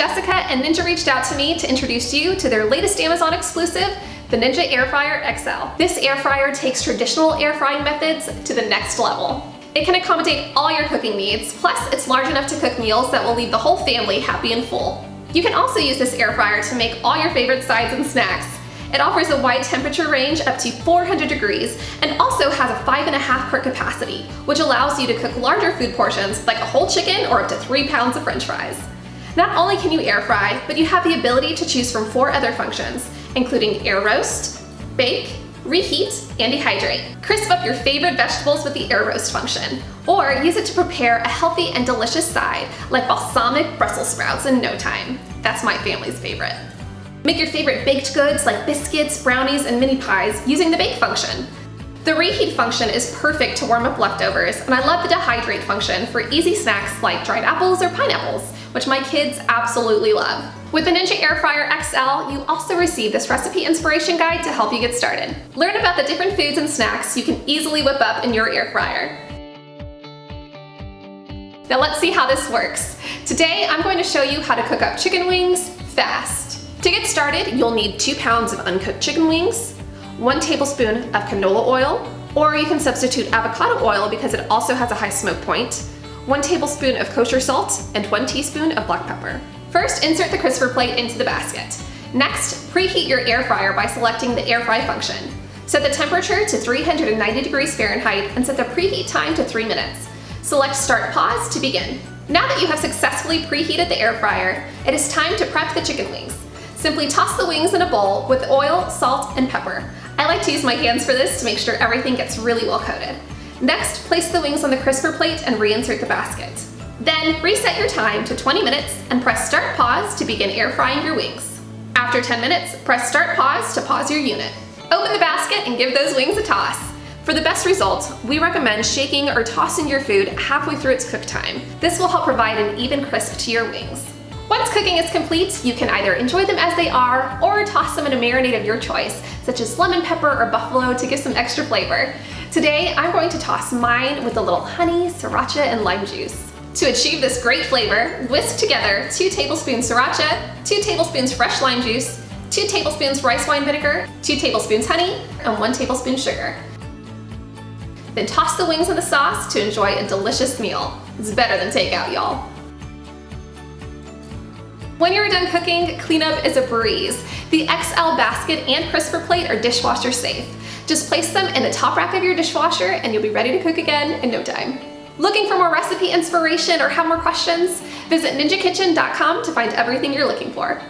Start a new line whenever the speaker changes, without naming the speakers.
Jessica, and Ninja reached out to me to introduce you to their latest Amazon exclusive, the Ninja Air Fryer XL. This air fryer takes traditional air frying methods to the next level. It can accommodate all your cooking needs, plus it's large enough to cook meals that will leave the whole family happy and full. You can also use this air fryer to make all your favorite sides and snacks. It offers a wide temperature range up to 400 degrees and also has a 5.5 quart capacity, which allows you to cook larger food portions like a whole chicken or up to 3 pounds of French fries. Not only can you air fry, but you have the ability to choose from 4 other functions, including air roast, bake, reheat, and dehydrate. Crisp up your favorite vegetables with the air roast function, or use it to prepare a healthy and delicious side like balsamic Brussels sprouts in no time. That's my family's favorite. Make your favorite baked goods like biscuits, brownies, and mini pies using the bake function. The reheat function is perfect to warm up leftovers, and I love the dehydrate function for easy snacks like dried apples or pineapples, which my kids absolutely love. With the Ninja Air Fryer XL, you also receive this recipe inspiration guide to help you get started. Learn about the different foods and snacks you can easily whip up in your air fryer. Now let's see how this works. Today, I'm going to show you how to cook up chicken wings fast. To get started, you'll need 2 pounds of uncooked chicken wings, 1 tablespoon of canola oil, or you can substitute avocado oil because it also has a high smoke point, 1 tablespoon of kosher salt, and 1 teaspoon of black pepper. First, insert the crisper plate into the basket. Next, preheat your air fryer by selecting the air fry function. Set the temperature to 390 degrees Fahrenheit and set the preheat time to 3 minutes. Select Start Pause to begin. Now that you have successfully preheated the air fryer, it is time to prep the chicken wings. Simply toss the wings in a bowl with oil, salt, and pepper. I like to use my hands for this to make sure everything gets really well coated. Next, place the wings on the crisper plate and reinsert the basket. Then, reset your time to 20 minutes and press Start Pause to begin air frying your wings. After 10 minutes, press Start Pause to pause your unit. Open the basket and give those wings a toss. For the best results, we recommend shaking or tossing your food halfway through its cook time. This will help provide an even crisp to your wings. Once cooking is complete, you can either enjoy them as they are or toss them in a marinade of your choice, such as lemon pepper or buffalo to give some extra flavor. Today, I'm going to toss mine with a little honey, sriracha, and lime juice. To achieve this great flavor, whisk together 2 tablespoons sriracha, 2 tablespoons fresh lime juice, 2 tablespoons rice wine vinegar, 2 tablespoons honey, and 1 tablespoon sugar. Then toss the wings in the sauce to enjoy a delicious meal. It's better than takeout, y'all. When you're done cooking, cleanup is a breeze. The XL basket and crisper plate are dishwasher safe. Just place them in the top rack of your dishwasher and you'll be ready to cook again in no time. Looking for more recipe inspiration or have more questions? Visit ninjakitchen.com to find everything you're looking for.